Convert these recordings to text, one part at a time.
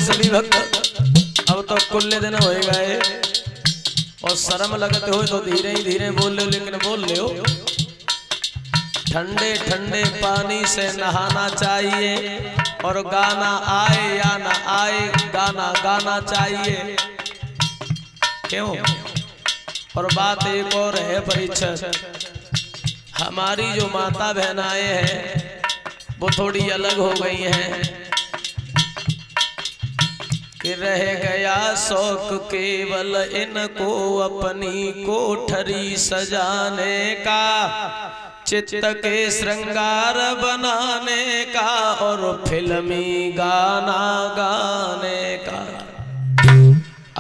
सभी भक्त अब तो कुल्ले दिन हो गए और शर्म लगते हो तो धीरे ही धीरे बोल लो, लेकिन बोल लो। ठंडे ठंडे पानी से नहाना चाहिए और गाना आए या ना आए गाना गाना चाहिए। क्यों? और बात एक और है परीक्षक, हमारी जो माता बहनाएं हैं वो थोड़ी अलग हो गई हैं कि रह गया शौक केवल इनको अपनी कोठरी सजाने का, चित्त के श्रृंगार बनाने का और फिल्मी गाना गाने का।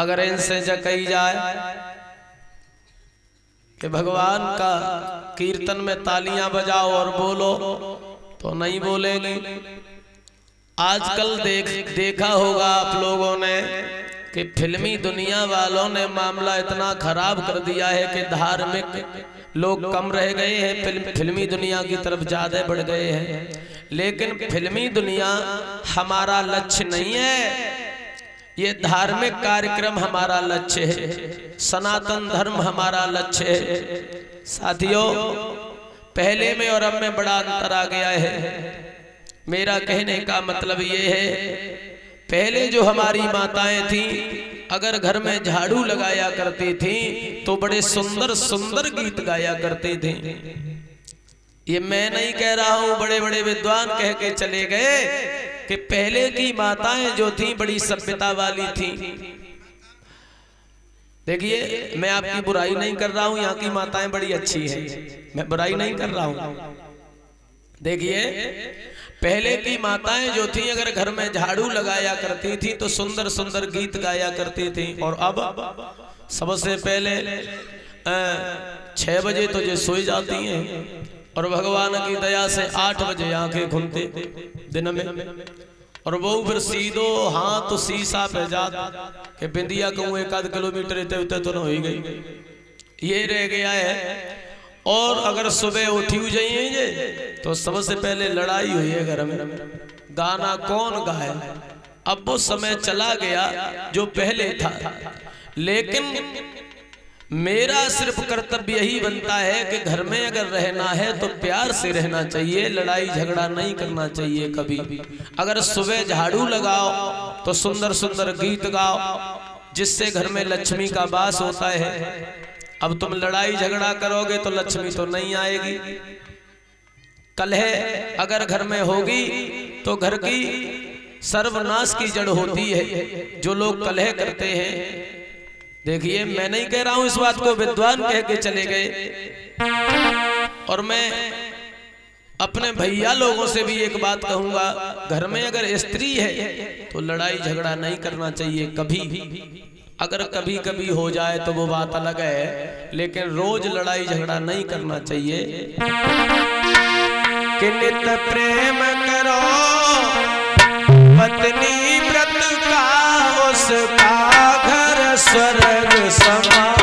अगर इनसे जकई जाए कि भगवान का कीर्तन में तालियां बजाओ और बोलो तो नहीं बोलेंगे। आजकल देखा होगा आप लोगों ने कि फिल्मी दुनिया वालों ने मामला इतना खराब कर दिया है कि धार्मिक लोग कम रह गए हैं, फिल्मी दुनिया की तरफ ज्यादा बढ़ गए हैं। लेकिन फिल्मी दुनिया हमारा लक्ष्य नहीं है, ये धार्मिक कार्यक्रम हमारा लक्ष्य है, सनातन धर्म हमारा लक्ष्य है। साथियों, पहले में और अब में बड़ा अंतर आ गया है। मेरा कहने का मतलब ये है, पहले जो हमारी माताएं थी अगर घर में झाड़ू लगाया करती थी तो बड़े सुंदर सुंदर गीत गाया करते थे। ये मैं नहीं कह रहा हूं, बड़े बड़े विद्वान कह के चले गए कि पहले की माताएं जो थी बड़ी सभ्यता वाली थी। देखिए, मैं आपकी बुराई नहीं कर रहा हूं, यहाँ की माताएं बड़ी अच्छी हैं, मैं बुराई नहीं कर रहा हूं। देखिए, पहले की माताएं जो थी अगर घर में झाड़ू लगाया करती थी तो सुंदर सुंदर गीत गाया करती थी। और अब सबसे पहले 6 बजे तो जो सोई जाती हैं और भगवान की दया से 8 बजे आंखें खुलते दिन में, और वो फिर सीधो हाथ तो शीशा पे जात के बिंदिया कहूँ 1 किलोमीटर इतने तो न हो गई। ये रह गया है। और अगर सुबह उठी जाइए तो सबसे पहले लड़ाई हुई है घर में, गाना कौन गाए। अब वो समय चला गया जो पहले था। लेकिन मेरा सिर्फ कर्तव्य यही बनता है कि घर में अगर रहना है तो प्यार से रहना चाहिए, लड़ाई झगड़ा नहीं करना चाहिए कभी। अगर सुबह झाड़ू लगाओ तो सुंदर सुंदर गीत गाओ, जिससे घर में लक्ष्मी का वास होता है। अब तुम लड़ाई झगड़ा करोगे तो लक्ष्मी तो नहीं आएगी। कलह अगर घर में होगी तो घर की सर्वनाश की जड़ होती है। जो लोग कलह करते हैं, देखिए, मैं नहीं कह रहा हूं इस बात को, विद्वान कह के चले गए। और मैं अपने भैया लोगों से भी एक बात कहूंगा, घर में अगर स्त्री है तो लड़ाई झगड़ा नहीं करना चाहिए कभी भी। अगर कभी कभी हो जाए तो वो बात अलग है, लेकिन रोज लड़ाई झगड़ा नहीं करना चाहिए। कि नित प्रेम करो पत्नी व्रत का, उसका घर स्वर्ग समान।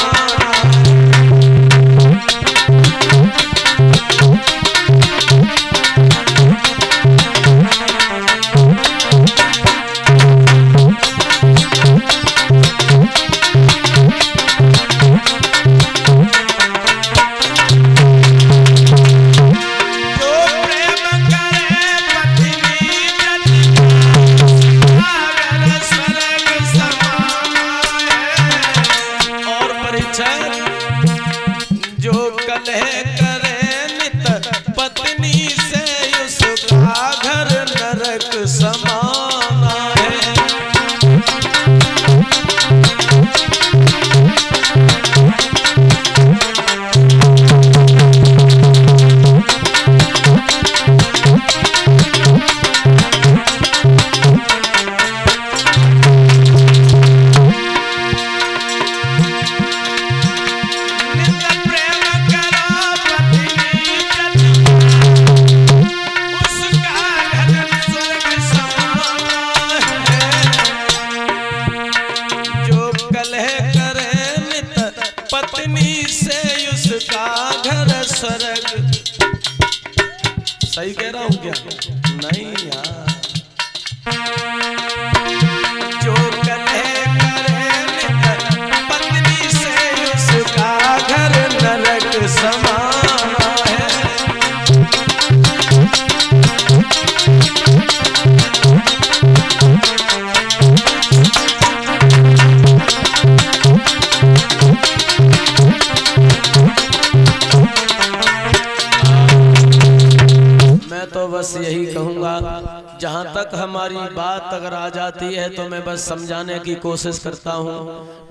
जहाँ तक हमारी बात अगर आ जाती है तो मैं बस समझाने की कोशिश करता हूँ।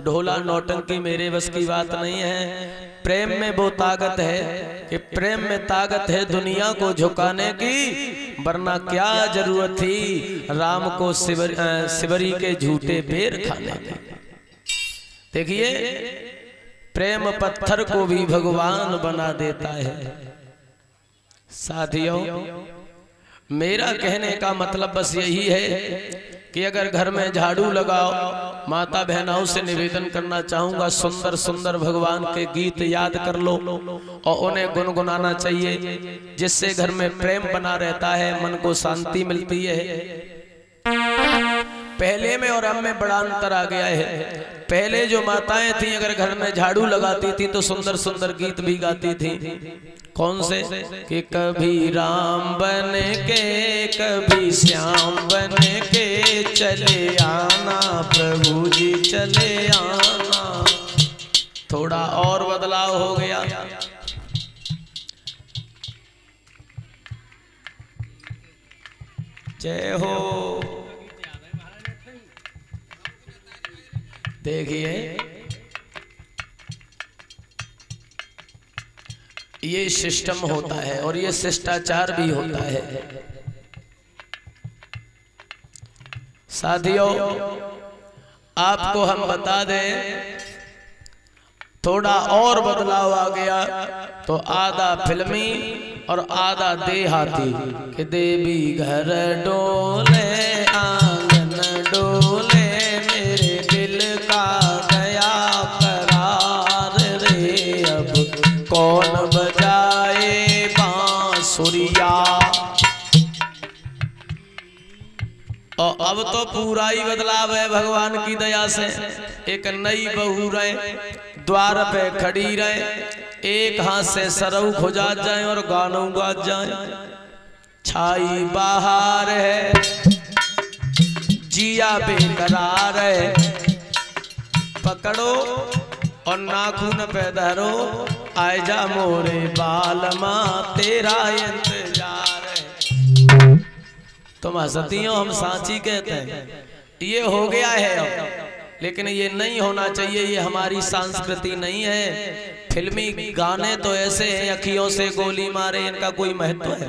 ढोला नौटंकी मेरे बस की बात नहीं है। प्रेम में वो ताकत है कि प्रेम में ताकत है दुनिया को झुकाने की, वरना क्या जरूरत थी राम को सिवरी के झूठे पैर खाने की। देखिए, प्रेम पत्थर को भी भगवान बना देता है। साथियों, मेरा कहने का मतलब बस यही है कि अगर घर में झाड़ू लगाओ, माता बहनों से निवेदन करना चाहूंगा, सुंदर सुंदर भगवान के गीत याद कर लो और उन्हें गुनगुनाना चाहिए, जिससे घर में प्रेम बना रहता है, मन को शांति मिलती है। पहले में और अब में बड़ा अंतर आ गया है। पहले जो माताएं थी अगर घर में झाड़ू लगाती थी तो सुंदर सुंदर गीत भी गाती थी। कौन से? कि कभी राम बन के कभी श्याम बन के चले आना प्रभु जी चले आना। थोड़ा और बदलाव हो गया। जय हो। देखिए, ये सिस्टम होता है और ये शिष्टाचार भी होता है। साथियों, आपको हम बता दें, थोड़ा और बदलाव आ गया तो आधा फिल्मी और आधा देहाती कि देवी घर डोले आंगन डोले मेरे दिल का गया करार रे, अब कौन बजाए बांसुरिया। और अब तो पूरा ही बदलाव है भगवान की दया से। एक नई बहू रहे, द्वार पे खड़ी रहे, एक हाथ से सरऊ खुजा जाए और गानों गा जाए। छाई बाहर है जिया बेकरार है, पकड़ो और नाखून पे धरो, आए जा मोरे बाल माँ तेरा इंतजार है। तुम हंसती हो, हम सांची कहते हैं। ये हो गया है अब, लेकिन ये नहीं होना चाहिए। ये हमारी संस्कृति नहीं है। फिल्मी गाने तो ऐसे हैं, अखियों से गोली मारे, इनका कोई महत्व है?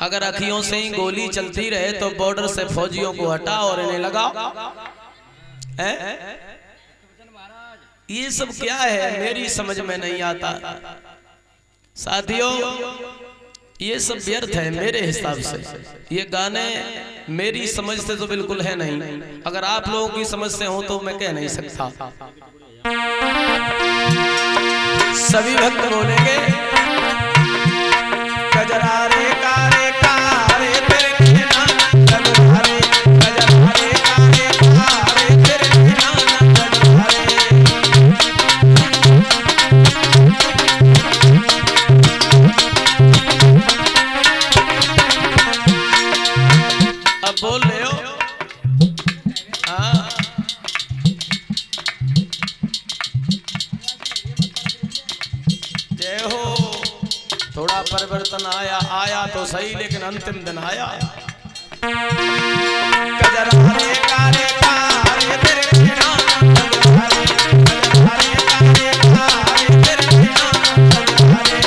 अगर अखियों से ही गोली चलती रहे तो बॉर्डर से फौजियों को हटाओ और इन्हें लगाओ। ये सब क्या है मेरी समझ में नहीं आता। साथियों, ये सब व्यर्थ है मेरे हिसाब से। ये गाने मेरी समझ से तो बिल्कुल है नहीं। अगर आप लोगों की समझ से हो तो मैं कह नहीं सकता। सभी भक्त बोलेंगे गजरा रे कारे कारे तेरे नैना गजरा रे, गजरा रे कारे कारे तेरे नैना गजरा रे। अब बोल रहे हो? हाँ, जय हो। थोड़ा परिवर्तन आया तो सही, लेकिन अंतिम दिन आया। गजरा रे कारे कारे तेरे नैना गजरा रे, गजरा रे कारे कारे तेरे नैना गजरा रे।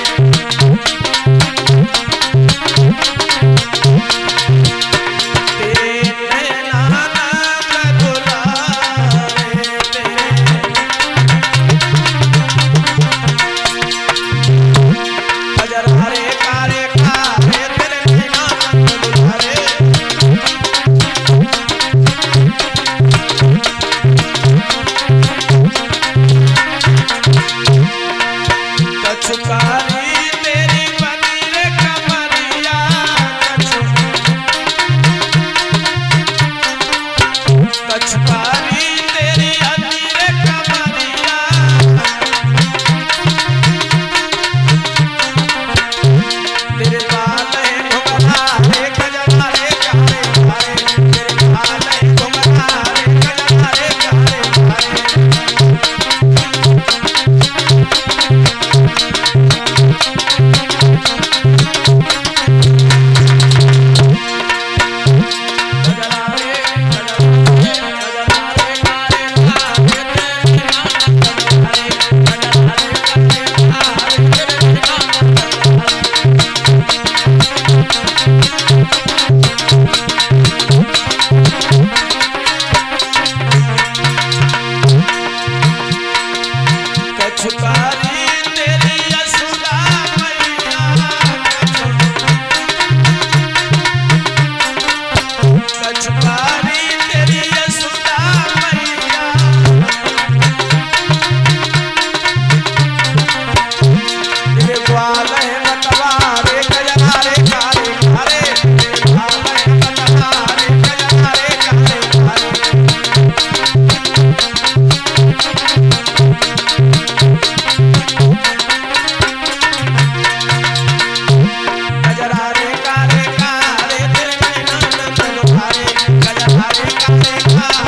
देखा